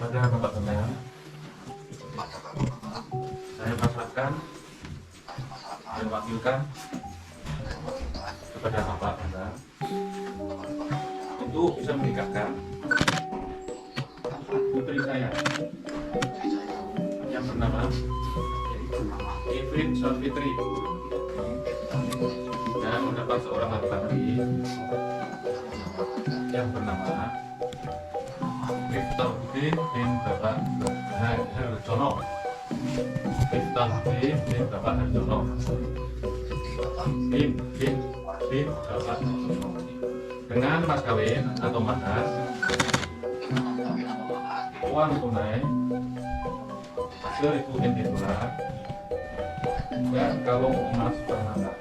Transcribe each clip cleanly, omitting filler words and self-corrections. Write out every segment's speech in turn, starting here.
kepada Bapak Bambang, saya pasrahkan dan wakilkan kepada Bapak Bambang untuk bisa menikahkan putri saya yang bernama Ifrin Safitri dan mendapat seorang laki-laki yang bernama Miftahudin bin Bapak Harjono. Miftahudin bin Bapak Harjono bin Bapak Harjono dengan mas kawin atau mahar uang tunai 1.000 dolar dan kalau emas permata.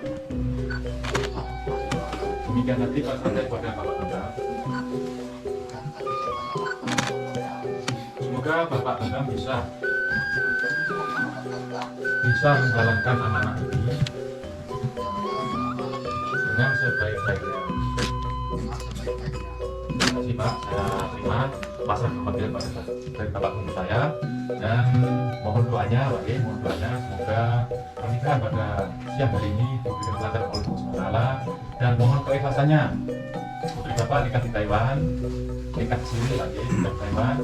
Demikian tadi Pak Santai kepada Bapak Bambang. Semoga Bapak Bambang bisa menjalankan amanah ini dengan sebaik-baiknya. Terima kasih Pak, saya terima pasrah panggilan dari Bapak Guru saya dan mohon doanya, semoga pernikahan pada siang hari ini diberikan kelancaran oleh Allah SWT dan mohon keikhlasannya. Putri Bapak nikah di Taiwan, nikah di sini lagi di Taiwan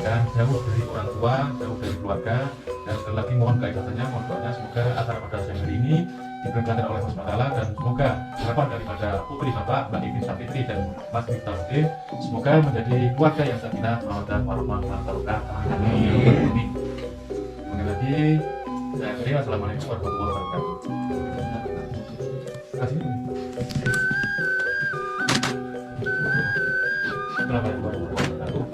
dan jauh dari orang tua, jauh dari keluarga, dan sekali lagi mohon keikhlasannya, mohon doanya semoga acara pada siang hari ini diberkati oleh Allah SWT dan semoga harapan daripada putri Bapak Mbak Ifrin Safitri dan Mas Miftahudin semoga menjadi keluarga yang sakinah, mawaddah, warahmah, barokah. Amin. Sekali lagi saya akhiri, wassalamualaikum warahmatullahi wabarakatuh. Terima kasih. Assalamualaikum warahmatullahi wabarakatuh.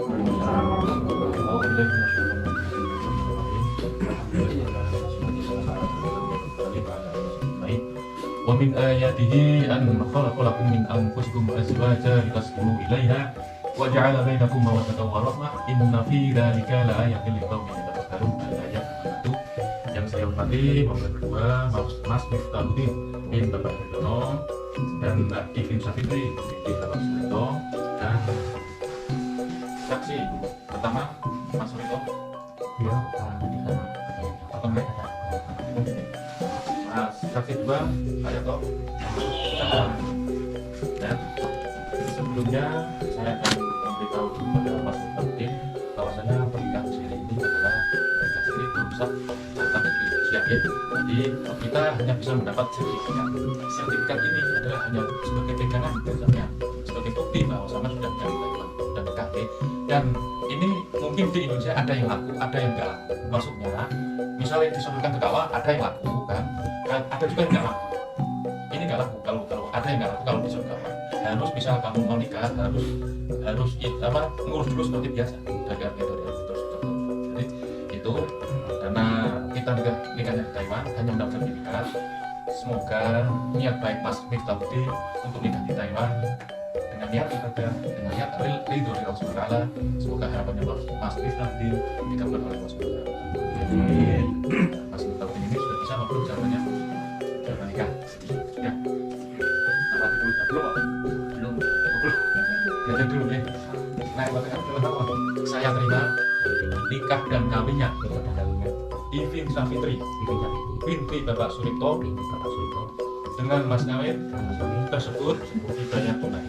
Wa min ayatihi an khalaqa lakum min anfusikum azwajan litaskunu ilaiha wa ja'ala bainakum mawaddatan wa rahmah inna fi dzalika laayatin liqaumin yatafakkarun. Ayat 1 yang saya hormati Bapak berdua, Mas Miftahudin bin Bapak Harjono dan Mbak Ifrin Safitri bin Bapak Surito, dan saksi pertama Mas Surito. Iya, Saksi dua saya toh. Dan sebelumnya saya akan memberitahu kepada Mas Miftahudin bahwasanya pernikahan siri ini adalah pernikahan siri berusaha tentang syahid. Jadi kita hanya bisa mendapat sertifikat. Sertifikat ini adalah hanya sebagai pegangan biasanya, sebagai bukti bahwasanya sudah nikah di Taiwan, sudah nikah. Dan ini mungkin di Indonesia ada yang laku, ada yang enggak laku. Maksudnya misalnya disodorkan ke kawah ada yang laku kan, ada juga yang enggak laku. Ini enggak laku, kalau ada yang enggak laku kalau disodorkan harus misal kamu mau nikah harus ngurus dulu seperti biasa dari terus. Jadi itu karena kita nikahnya di Taiwan hanya mendapat sertifikat. Semoga niat baik Mas Miftahudin untuk nikah di Taiwan dengan niat ibadah, dengan niat ridho dari Allah SWT, semoga harapannya Mas Miftahudin dikabulkan oleh Allah SWT. Mas Miftahudin ini sudah bisa ngobrol caranya sudah menikah ya. Apa dulu? Belum. Belajar dulu ya. Nah, saya terima nikah dan kawinnya Ifrin Safitri binti Bapak Surito dengan mas kawin tersebut dibayar tunai.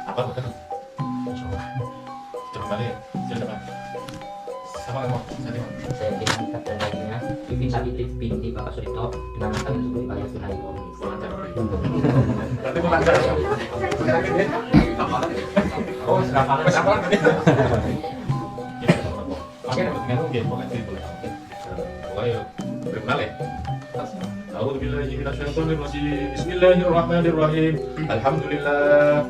Apa betul? Kembali, silakan. Sama kamu, saya terima nikah dan kawinnya Ifrin Safitri binti Bapak Surito dengan mas kawin tersebut dibayar tunai. Berarti melanggar ya? Oh, apa tadi? Oke, dengan game pokoknya itu. Pokoknya berkenal. أعوذ بالله من الشيطان الرجيم بسم الله الرحمن الرحيم الحمد لله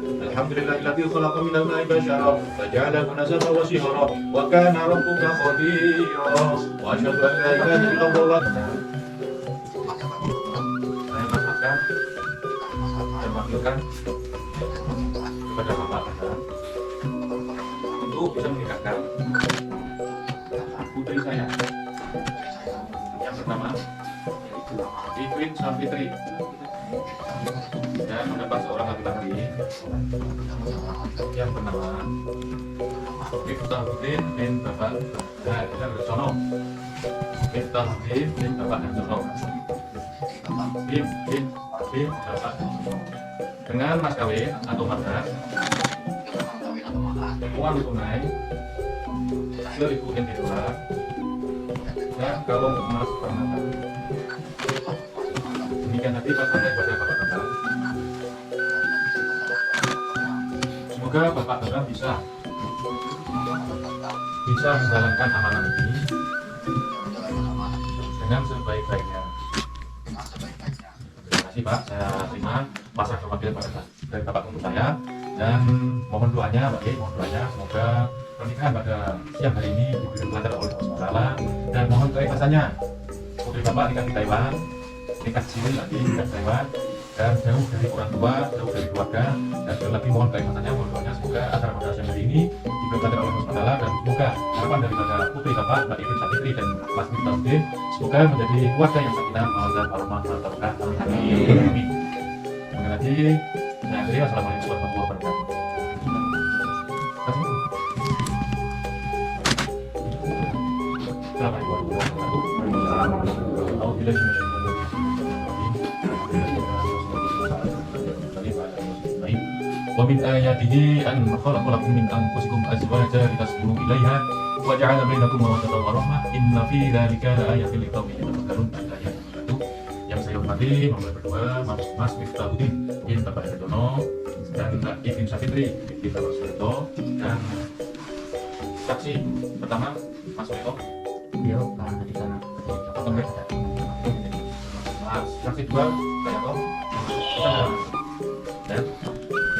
الذي خلق من الماء بشرا فجعله نسبا وصهرا وكان ربك قديرا وأشهد أن لا إله إلا الله. Saya pasrahkan dan wakilkan kepada Bapak Bambang untuk bisa menikahkan putri saya yang bernama Ifrin Safitri dan mendapat seorang laki-laki yang bernama Miftahudin bin Bapak Harjono. Miftahudin bin Bapak Harjono. Bin Bapak Harjono. Dengan mas kawin atau markas, uang tunai $1.000 dan kalau emas permata. Demikian nanti pas sampai pada Bapak-Bapak. Semoga Bapak-Bapak bisa menjalankan amanah ini dengan sebaik-baiknya. Terima kasih Pak, saya terima masa kewakil dari Bapak untuk saya dan mohon doanya semoga pernikahan pada siang hari ini diberi lancar oleh Allah SWT dan mohon keikhlasannya putri Bapak nikah di Taiwan, nikah ciri lagi nikah di Taiwan dan jauh dari orang tua, jauh dari keluarga dan sekali lagi mohon keikhlasannya, mohon doanya semoga acara pada siang hari ini diberi lancar oleh Allah SWT dan semoga harapan daripada putri Bapak, Mbak Ifin Sapitri dan Mas Miftahudin semoga menjadi keluarga yang sakinah, mawaddah, warahmah, wabarakatuh. Amin. Terima kasih. Saya akhiri, wassalamualaikum warahmatullahi wabarakatuh. Assalamualaikum warahmatullahi wabarakatuh. ومن آياته أن خلق لكم من أنفسكم أزواجا لتسكنوا إليها وجعل بينكم مودة ورحمة إن في ذلك لآيات لقوم يتفكرون. Ayat itu yang saya hormati mempelai berdua Mas Miftahudin bin Bapak Harjono dan Mbak Ifin Sapitri bin Bapak Surito dan saksi pertama Mas Surito. Beliau karena di sana Saksi dua saya Tom. Dan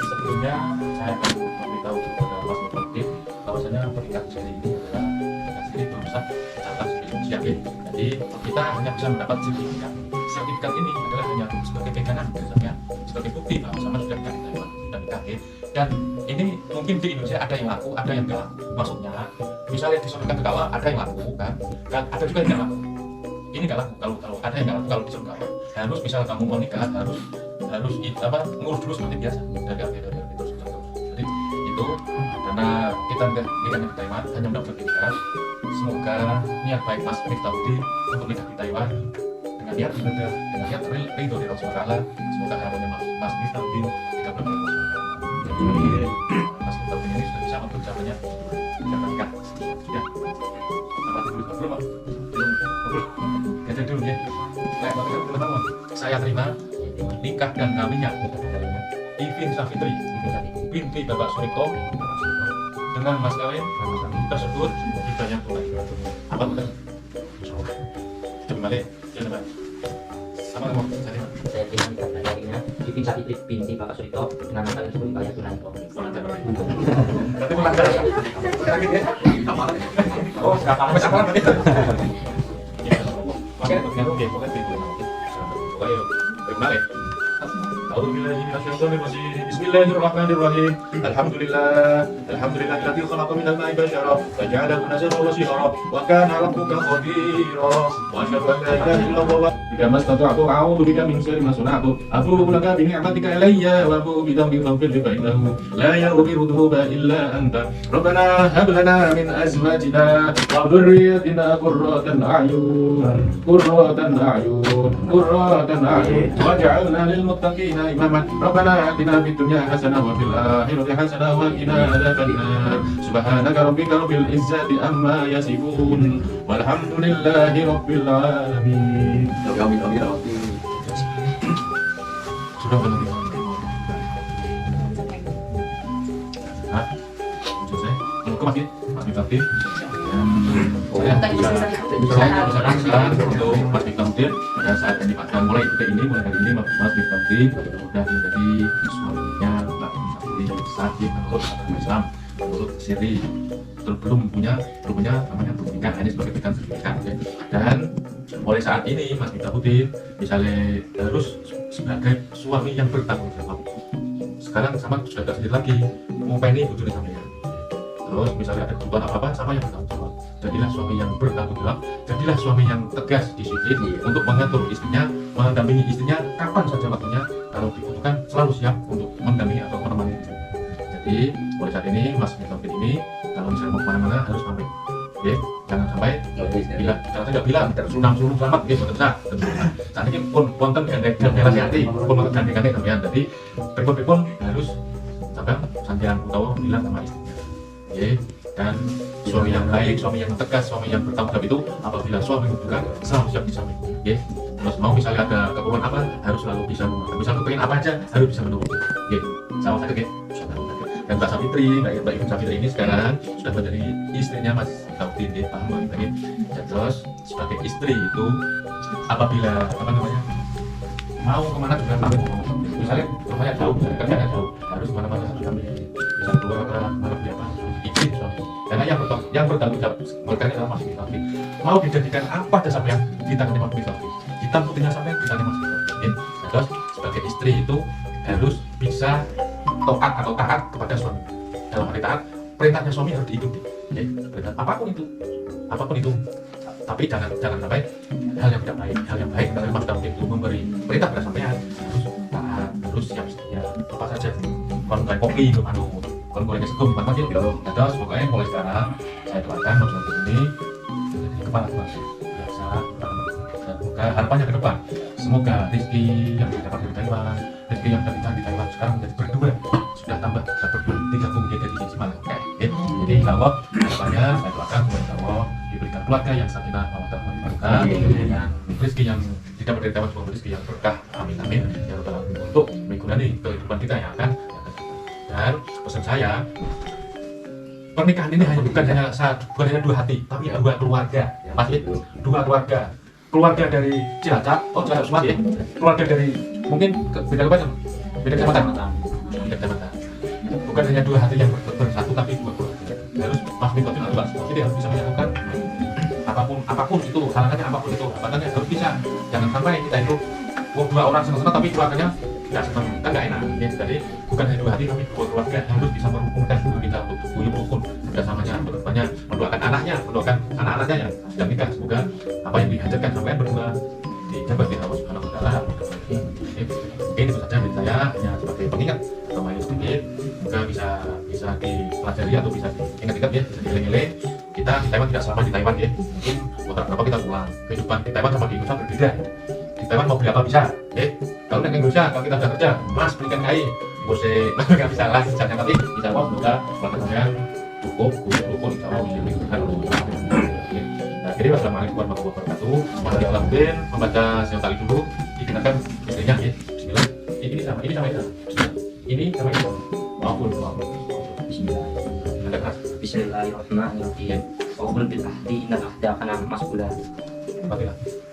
sebelumnya saya akan memberitahu kepada Mas Miftahudin bahwasanya pernikahan siri ini adalah pernikahan siri berusaha catat yakin. Jadi kita hanya bisa mendapat sertifikat. Sertifikat ini adalah hanya sebagai pegangan misalnya sebagai bukti bahwa sama sudah nikah di Taiwan, sudah nikah. Dan ini mungkin di Indonesia ada yang laku, ada yang enggak laku. Maksudnya misalnya disodokan ke KUA ada yang laku kan, dan ada juga yang enggak laku. Ini enggak laku kalau ada yang enggak laku kalau disuruh KUA. Harus misalnya kamu mau nikah harus ngurus dulu seperti biasa dari terus. Jadi itu karena kita nikahnya di Taiwan hanya mendapat sertifikat. Semoga niat baik Mas Miftahudin untuk nikah di Taiwan dengan niat ibadah, dengan niat ridho dari Allah SWT. Semoga harapannya Mas Miftahudin dikabulkan oleh Allah SWT. Jadi Mas Miftahudin ini sudah bisa untuk caranya jangan nikah. Ya, apa dulu Pak? Belum. Dulu ya. Teman-teman, saya terima nikah dan kawinnya Ifin Sapitri binti Bapak Surito dengan mas kawin tersebut dibayar tunai. Apa bukan? Kembali, jangan sama kamu. saya terima nikah dan kawinnya Ifin Sapitri binti Bapak Surito dengan mas kawin tersebut dibayar tunai. Berarti melanggar ya? Oh, nggak apa-apa. Oke, pokoknya kembali. Bismillahirrahmanirrahim. Alhamdulillahilladzi khalaqa minal ma'i basharan wa ja'alahu nasaban wa sihran wa kana rabbuka qadira wa asyhadu an la ilaha illallah bika mastata'tu a'udzu bika min syarri ma sana'tu abu'u laka bi ni'matika alayya wa abu'u bi dhanbi faghfir li fa innahu la yaghfiru dhunuba illa anta rabbana hab lana min azwajina wa dhurriyyatina qurratan a'yun waj'alna lil muttaqina imaman rabbana atina fid dunya hasanah wa fil akhirati hasanah wa qina adzabannar subhanaka rabbika rabbil izzati amma yasifun walhamdulillahi rabbil alamin. Sudah berhenti. Hah? Selesai? Masih? Mas Miftahudin. Saya bisa untuk Mas Miftahudin pada saat ini Pak, dan mulai detik ini, mulai hari ini Mas Miftahudin sudah menjadi suaminya Mbak Ifin Sapitri menurut agama Islam, menurut siri belum punya namanya belum nikah, hanya sebagai pegang sertifikat. Dan mulai saat ini Mas Miftahudin misalnya harus sebagai suami yang bertanggung jawab. Sekarang sama sudah tidak sendiri lagi, ngopeni bujuni sampean. Terus misalnya ada kebutuhan apa-apa sama yang bertanggung jawab. Jadilah suami yang bertanggung jawab, jadilah suami yang tegas, disiplin untuk mengatur istrinya, mendampingi istrinya kapan saja waktunya, kalau dibutuhkan selalu siap untuk mendampingi atau menemani. Jadi mulai saat ini Mas Miftahudin ini kalau misalnya kemana-mana harus pamit. Oke, jangan sampai bilang, jangan tidak bilang suruh selamat, oke, betul bisa. Saat ini pun konten gandeng hati, pun gandeng sampean. Jadi pripun harus sampai Santiago Utawa bilang sama istrinya. Oke, dan suami yang baik, suami yang tegas, suami yang bertanggung jawab itu apabila suami membutuhkan selalu siap disamping. Oke, terus mau misalnya ada keperluan apa harus selalu bisa memenuhi. Misal kepengen apa aja harus bisa menuruti. Oke, sama saja oke. Dan Mbak Savitri, Mbak Ibu Savitri ini sekarang sudah menjadi istrinya Mas Kautin, dia paham banget lagi. Dan terus sebagai istri itu apabila apa namanya mau kemana juga pamit. Misalnya rumahnya jauh, kerjanya jauh, harus kemana-mana harus kami bisa keluar ke mana beli apa, izin suami. Karena yang bertanggung jawab mereka adalah Mas Kautin. Mau dijadikan apa aja sampai yang di tangannya Mas Kautin. Hitam putihnya sampai di tangannya Mas Kautin. Terus sebagai istri itu harus bisa taat atau taat kepada suami. Dalam arti taat, perintahnya suami harus diikuti. Perintah apapun itu. Tapi jangan sampai hal yang tidak baik. Hal yang baik adalah Mas Daud itu memberi perintah pada sampean harus taat, harus siap sedia. Apa saja. Kalau kayak kopi itu kalau gorengnya sego gimana dia bilang. Terus pokoknya mulai sekarang saya doakan Mas Daud ini jadi kepala keluarga biasa. Dan semoga harapannya ke depan. Semoga rezeki yang didapat dari Taiwan, rezeki yang dari Taiwan sekarang menjadi berdua, sudah tambah berdua, 3 menjadi di sisi mana? Jadi insya Allah harapannya saya doakan kepada Allah diberikan keluarga yang sakinah, mawaddah warahmah, dan rezeki yang didapat dari Taiwan semoga rezeki yang berkah, amin amin ya rabbal alamin, untuk mengikuti kehidupan kita yang akan datang. Dan pesan saya, pernikahan ini bukan hanya 2 hati, tapi 2 keluarga, masih 2 keluarga. Keluarga dari Cilacap, Cilacap semua ya. Keluarga dari mungkin beda kecamatan. Bukan hanya 2 hati yang bersatu, tapi 2 keluarga. Harus Mas Miko itu luas. Jadi harus bisa menyatukan apapun itu, halangannya apapun itu, halangannya harus bisa. Jangan sampai kita itu 2 orang senang-senang tapi keluarganya tidak senang, kan nggak enak. Ya, jadi bukan hanya 2 hati tapi 2 keluarga harus bisa merukunkan kita untuk guyup rukun kerjasamanya, berdepannya, mendoakan anaknya, mendoakan anak-anaknya yang sedang nikah. Semoga apa yang dihajarkan sampai berdua dijabat di Allah Subhanahu Wa Taala. Oke, itu saja dari saya, hanya sebagai pengingat sama yang sedikit. Semoga bisa dipelajari atau bisa diingat-ingat ya, bisa dieling-eling. Kita di Taiwan tidak selama di Taiwan ya. Mungkin kontrak berapa kita pulang. Kehidupan di Taiwan sama di Indonesia berbeda. Di Taiwan mau beli apa bisa, kalau di Indonesia kalau kita sudah kerja, Mas belikan kain, bosnya nggak bisa lah, jangan, tapi bisa mau semoga keluarga saya cukup insya Allah bisa jadi wassalamualaikum warahmatullahi wabarakatuh. Mari Alhamdulillah membaca yang tadi dulu dikenakan istrinya ya. Bismillah. Ini sama itu. Ini sama itu. Maafun. Bismillah. Ada keras. Bismillahirrahmanirrahim. Waqul bil ahdi innal ahda kana mas'ula.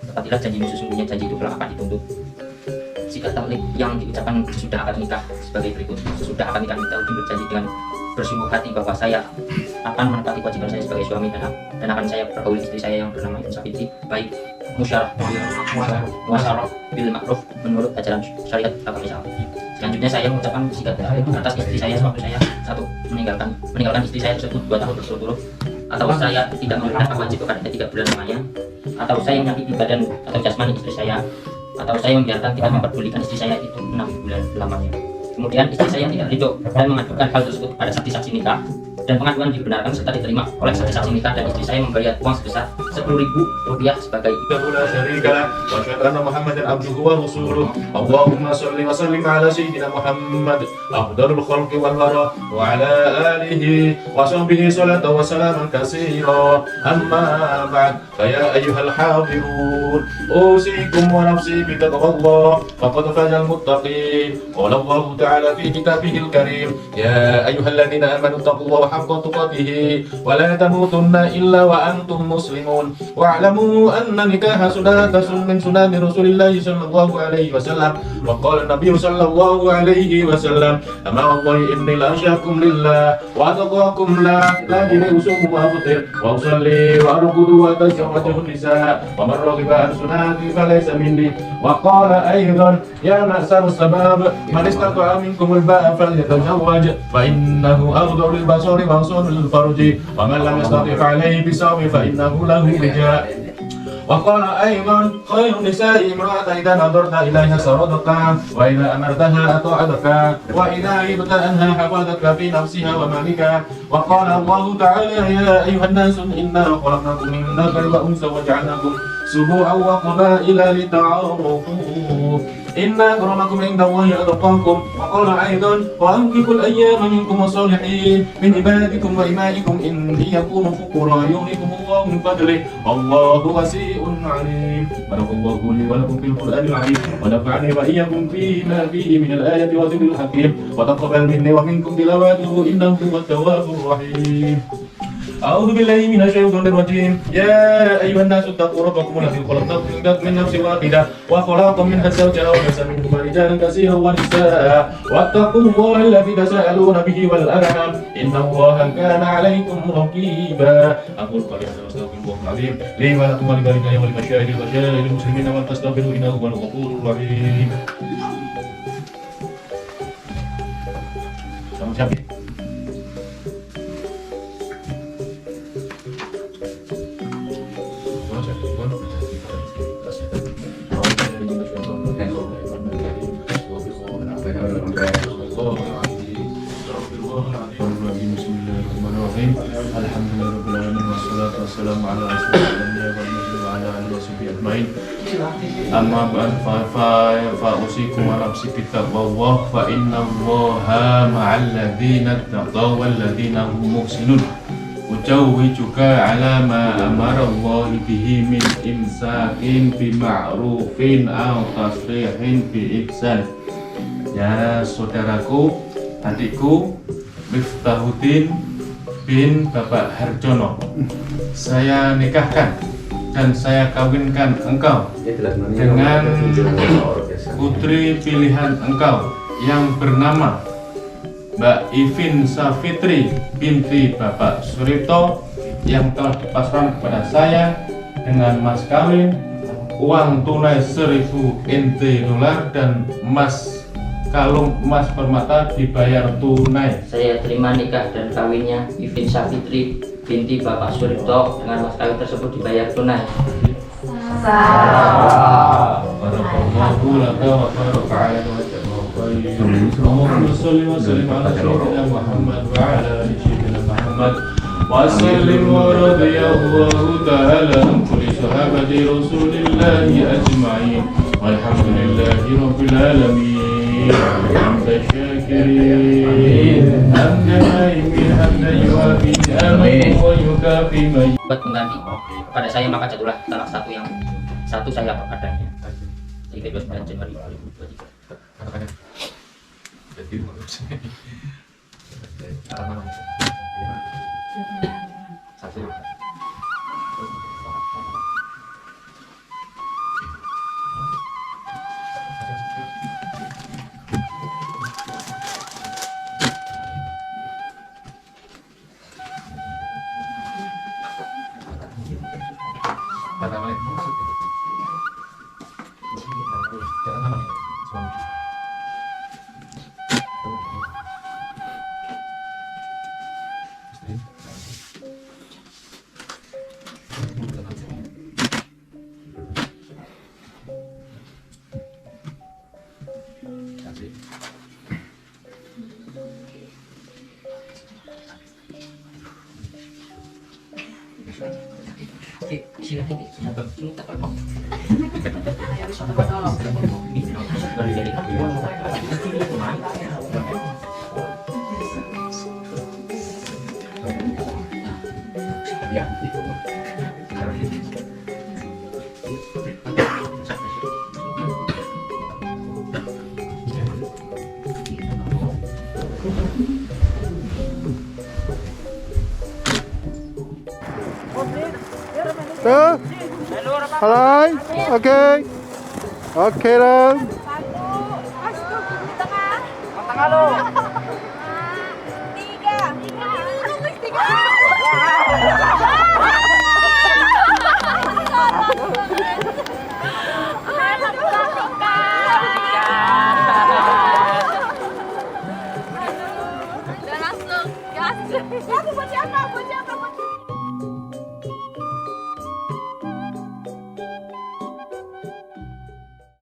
Tepatilah janjimu, sesungguhnya janji itu kelak akan dituntut. Jika taklik yang diucapkan sesudah akad nikah sebagai berikut. Sesudah akad nikah kita berjanji dengan bersungguh hati bahwa saya akan menepati kewajiban saya sebagai suami dan akan saya pergauli istri saya yang bernama Ibu Savitri baik muasyarah bil ma'ruf menurut ajaran syariat agama Islam. Selanjutnya saya mengucapkan sikat atas istri saya sewaktu saya 1. meninggalkan istri saya tersebut 2 tahun berturut-turut, atau saya tidak memberikan wajib kepadanya 3 bulan lamanya, atau saya menyakiti badan atau jasmani istri saya, atau saya membiarkan tidak memperdulikan istri saya itu 6 bulan lamanya. Kemudian istri saya tidak ridho dan mengadukan hal tersebut pada saksi-saksi nikah, dan pengaduan dibenarkan serta diterima oleh saksi-saksi nikah, dan istri saya membayar uang sebesar Rp10.000 sebagai لا شريك له واشهد ان محمدا عبده ورسوله اللهم صل وسلم على سيدنا محمد افضل الخلق والورى وعلى اله وصحبه صلاه وسلاما كثيرا اما بعد فيا ايها الحاضرون اوصيكم ونفسي بتقوى الله فقد فاز المتقين قال الله تعالى في كتابه الكريم يا ايها الذين امنوا اتقوا الله حق تقاته ولا تموتن الا وانتم مسلمون واعلموا ان نكاح سنة من سنن رسول الله صلى الله عليه وسلم وقال النبي صلى الله عليه وسلم اما والله اني لاشاكم لله واتقاكم لا لكن اصوم وافطر واصلي وارقد واتزوج النساء ومن رغب عن سنتي فليس مني وقال ايضا يا معشر الشباب من استطاع منكم الباء فليتزوج فانه اغض للبصر وانصر للفرج ومن لم يستطع فعليه بالصوم فانه له وجاء وقال أيضا خير النساء امرأة إذا نظرت إليها سرتك وإذا أمرتها أطاعتك وإذا عيبت عنها حفظتك في نفسها ومالك. وقال الله تعالى يا أيها الناس إنا خلقناكم من ذكر وأنثى وجعلناكم شعوبا وقبائل لتعارفوا إن أكرمكم عند الله أتقاكم. وقال أيضا وأنكحوا الأيام منكم والصالحين من عبادكم وإمائكم إن يكونوا فقراء يغنيكم الله من فضله والله واسع عليم. بارك الله لي ولكم في القرآن العظيم ونفعني وإياكم فيما فيه من الآيات والذكر الحكيم وتقبل مني ومنكم تلاوته إنه هو التواب الرحيم. أعوذ بالله من الشيطان الرجيم. يا أيها الناس اتقوا ربكم الذي خلقكم من نفس واحدة وخلق منها زوجها وبث منهما رجالا كثيرا ونساء واتقوا الله الذي تساءلون به والأرحام إن الله كان عليكم رقيبا. أقول قولي هذا وأستغفر الله العظيم لي ولكم ولوالدي ولمشاهد وشاهد المسلمين ولتستغفروا إنه هو الغفور الرحيم. Sama siapa? Wassalamu ala rasulillah wa ala alihi washabihi ajmain. Amma ba'd fa usikum wa nafsi bittaqwallah fa innallaha ma'al ladzina taqaw wal ladzina hum muhsinun. Ujawwijuka ala ma amara Allah bihi min imsakin bi ma'rufin aw tasrihin bi ihsan. Ya saudaraku, adikku Miftahuddin bin Bapak Harjono, saya nikahkan dan saya kawinkan engkau dengan putri pilihan engkau yang bernama Mbak Ivin Safitri binti Bapak Suripto yang telah dipasrahkan kepada saya dengan mas kawin, uang tunai 1000 NT dolar dan kalung emas permata dibayar tunai. Saya terima nikah dan kawinnya Ivin Safitri binti Bapak Suripto dengan mas kawin tersebut dibayar tunai. Barakallahu laka wa baraka alaka wa jazakallahu khairan. Allahumma shalli wa sallim ala sayyidina Muhammad wa ala ali sayyidina Muhammad wa sallim wa radiyallahu ta'ala an kulli sahabati rasulillahi ajma'in walhamdulillahi rabbil alamin. حمد الشاكرين حمد النائمين حمد يوافي نعمه ويكافي مجيده. Buat pengganti kepada saya maka jatuhlah talak satu saya lapor adanya. Jadi 29 Januari 2023. Jadi Halai, okay, okay,